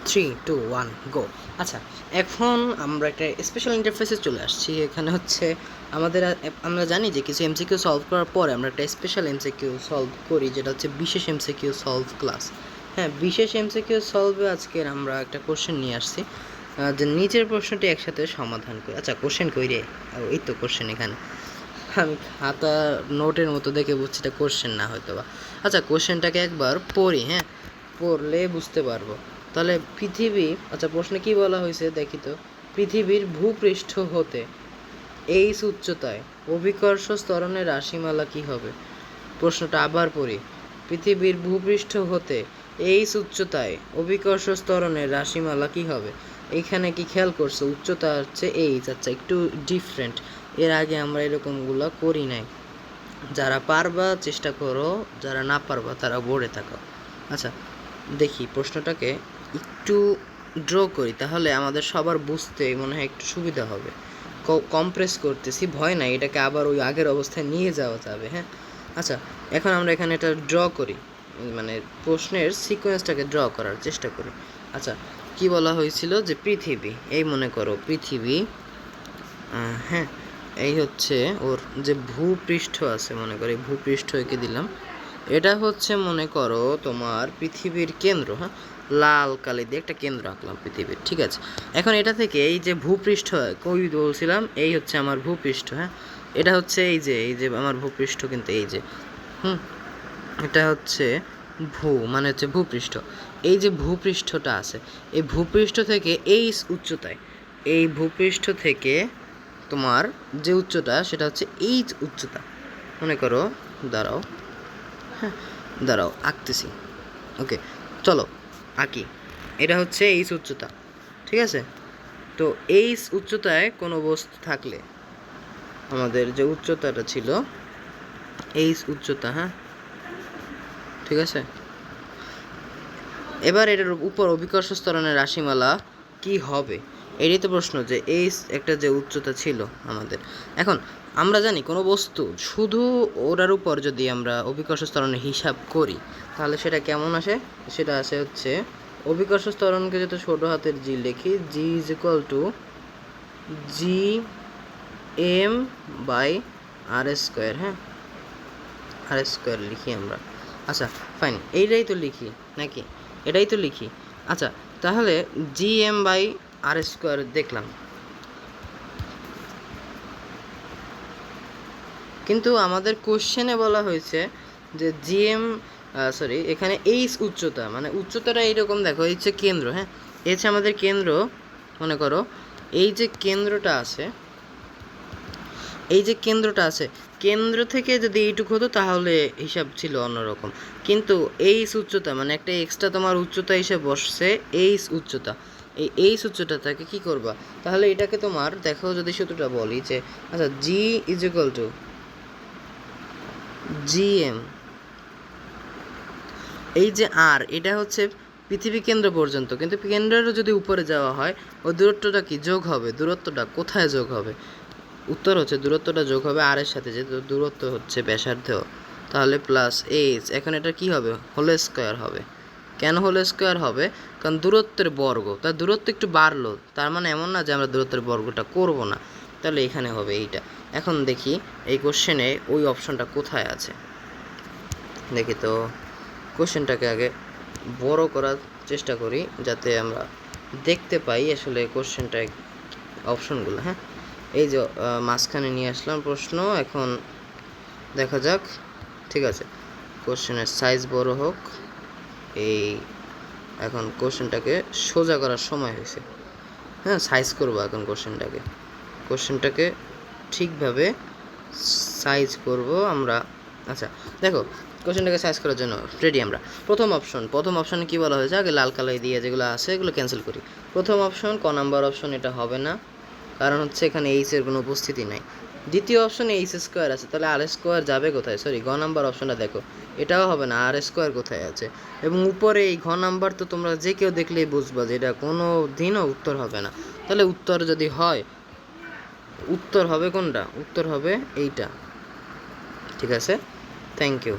3, 2, 1 গো। আচ্ছা, এখন আমরা একটা স্পেশাল ইন্টারফেসে চলে আসছি। এখানে হচ্ছে আমরা জানি যে কিছু এমসিকিউ সলভ করার পরে আমরা একটা স্পেশাল এমসিকিউ সলভ করি, যেটা হচ্ছে বিশেষ এমসিকিউ সলভ ক্লাস। হ্যাঁ, বিশেষ এমসিকিউ সলভে আজকের আমরা একটা কোশ্চেন নিয়ে আসছি, যে নিচের প্রশ্নটি একসাথে সমাধান করি। আচ্ছা, কোশ্চেন কই রে? এই তো কোশ্চেন এখানে। আমি খাতা নোটের মতো দেখে বুঝছি এটা কোশ্চেন না হয়তো বা। আচ্ছা, কোশ্চেনটাকে একবার পড়ি। হ্যাঁ, পড়লে বুঝতে পারবো। তাহলে পৃথিবী, আচ্ছা প্রশ্নে কি বলা হয়েছে দেখি তো। পৃথিবীর ভূপৃষ্ঠ হতে এইচ উচ্চতায় অভিকর্ষ ত্বরণের রাশিমালা কি হবে? প্রশ্নটা আবার পড়ি। পৃথিবীর ভূপৃষ্ঠ হতে এইচ উচ্চতায় অভিকর্ষ ত্বরণের রাশিমালা কি হবে? এইখানে কি খেয়াল করছো? উচ্চতা হচ্ছে এইচ। আচ্ছা, একটু ডিফারেন্ট, এর আগে আমরা এরকমগুলো করি নাই। যারা পারবা চেষ্টা করো, যারা না পারবা তারা বোর্ডে থাকো। আচ্ছা, দেখি প্রশ্নটাকে একটু ড্র করি, তাহলে আমাদের সবার বুঝতে মনে হয় একটু সুবিধা হবে। কম্প্রেস করতেছি, ভয় নাই, এটাকে আবার ওই আগের অবস্থায় নিয়ে যাওয়া যাবে। হ্যাঁ, আচ্ছা, এখন আমরা এখানে এটা ড্র করি, মানে প্রশ্নের সিকোয়েন্সটাকে ড্র করার চেষ্টা করি। আচ্ছা, কি বলা হয়েছিল? যে পৃথিবী, এই মনে করো পৃথিবী, হ্যাঁ, এই হচ্ছে ওর যে ভূপৃষ্ঠ আছে, মনে করো এই ভূপৃষ্ঠ এঁকে দিলাম। এটা হচ্ছে মনে করো তোমার পৃথিবীর কেন্দ্র। হ্যাঁ, লাল কালি দিয়ে একটা কেন্দ্র আঁকলাম পৃথিবীর, ঠিক আছে। এখন এটা থেকে এই যে ভূপৃষ্ঠ, কই বলছিলাম এই হচ্ছে আমার ভূপৃষ্ঠ। হ্যাঁ, এটা হচ্ছে এই যে আমার ভূপৃষ্ঠ, কিন্তু এই যে এটা হচ্ছে মানে হচ্ছে ভূপৃষ্ঠ। এই যে ভূপৃষ্ঠটা আছে, এই ভূপৃষ্ঠ থেকে এই উচ্চতায়, এই ভূপৃষ্ঠ থেকে তোমার যে উচ্চতা সেটা হচ্ছে এই উচ্চতা। মনে করো, দাঁড়াও, হ্যাঁ দাঁড়াও আঁকতেছি। ওকে, চলো আঁকি। এটা হচ্ছে এইচ উচ্চতা, ঠিক আছে। তো এইচ উচ্চতায় কোনো বস্তু থাকলে, আমাদের যে উচ্চতাটা ছিল এইচ উচ্চতা, হ্যাঁ ঠিক আছে। এবার এটার উপর অভিকর্ষ ত্বরণের রাশিমালা কি হবে? এটাই তো প্রশ্ন, যে এইচ একটা যে উচ্চতা ছিল আমাদের। এখন আমরা জানি কোনো বস্তু শুধু ওটার উপর যদি আমরা অভিকর্ষ ত্বরণের হিসাব করি, তাহলে সেটা কেমন আসে? সেটা আসে হচ্ছে, অভিকর্ষ ত্বরণকে যদি ছোটো হাতের জি লিখি, G is equal to G M by R square. হ্যাঁ, আর স্কোয়ার লিখি আমরা। আচ্ছা ফাইন, এইটাই তো লিখি নাকি? এটাই তো লিখি। আচ্ছা, তাহলে G M by R square দেখলাম, কিন্তু আমাদের কোশ্চেনে বলা হয়েছে যে জিএম, এখানে এইচ উচ্চতা, মানে উচ্চতাটা এইরকম দেখো, এই হচ্ছে কেন্দ্র। হ্যাঁ, এই হচ্ছে আমাদের কেন্দ্র। মনে করো এই যে কেন্দ্রটা আছে, এই যে কেন্দ্রটা আছে, কেন্দ্র থেকে যদি এইটুকু হতো তাহলে হিসাব ছিল অন্যরকম। কিন্তু এইচ উচ্চতা, মানে একটা এক্সট্রা তোমার উচ্চতা হিসেবে বসছে এইচ উচ্চতা। এই এইচ উচ্চতাটাকে কী করবা? তাহলে এটাকে তোমার দেখো, যদি সূত্রটা বলি যে, আচ্ছা জি ইজ ইকুয়াল টু জিএম, এই যে আর, এটা হচ্ছে পৃথিবী কেন্দ্র পর্যন্ত, কিন্তু কেন্দ্রেরও যদি উপরে যাওয়া হয় ওই দূরত্বটা কি যোগ হবে? দূরত্বটা কোথায় যোগ হবে? উত্তর হচ্ছে দূরত্বটা যোগ হবে আর এর সাথে, যে দূরত্ব হচ্ছে ব্যাসার্ধ, তাহলে প্লাস এইচ। এখন এটা কি হবে? হোল স্কোয়ার হবে। কেন হোল স্কোয়ার হবে? কারণ দূরত্বের বর্গ, তার দূরত্ব একটু বাড়লো, তার মানে এমন না যে আমরা দূরত্বের বর্গটা করব না। তাহলে এখানে হবে এইটা। এখন দেখি এই কোশ্চেনে ওই অপশনটা কোথায় আছে, দেখি তো। কোশ্চেনটাকে আগে বড় করার চেষ্টা করি, যাতে আমরা দেখতে পাই আসলে কোশ্চেনটা অপশনগুলো। হ্যাঁ, এই যে মাঝখানে নিয়ে আসলাম প্রশ্ন, এখন দেখা যাক। ঠিক আছে, কোশ্চেনের সাইজ বড় হোক। এই এখন কোশ্চেনটাকে সোজা করার সময় হয়েছে। হ্যাঁ, সাইজ করবো এখন কোশ্চেনটাকে ঠিকভাবে সাইজ করব আমরা। আচ্ছা দেখো, কোশ্চেনটাকে সাইজ করার জন্য রেডি আমরা। প্রথম অপশনে কী বলা হয়েছে? আগে লাল কালাই দিয়ে যেগুলো আছে এগুলো ক্যান্সেল করি। প্রথম অপশন, ক নাম্বার অপশন, এটা হবে না, কারণ হচ্ছে এখানে এইচের কোনো উপস্থিতি নাই। দ্বিতীয় অপশনে এইচ স্কোয়ার আছে, তাহলে আর স্কোয়ার যাবে কোথায়? সরি, গ নাম্বার অপশনটা দেখো, এটাও হবে না, আর স্কোয়ার কোথায় আছে? এবং উপরে এই ঘ নাম্বার তো তোমরা যে কেউ দেখলেই বুঝবা যে এটা কোনো দিনও উত্তর হবে না। তাহলে উত্তর যদি হয়, উত্তর হবে কোনটা? উত্তর হবে এইটা। ঠিক আছে, থ্যাংক ইউ।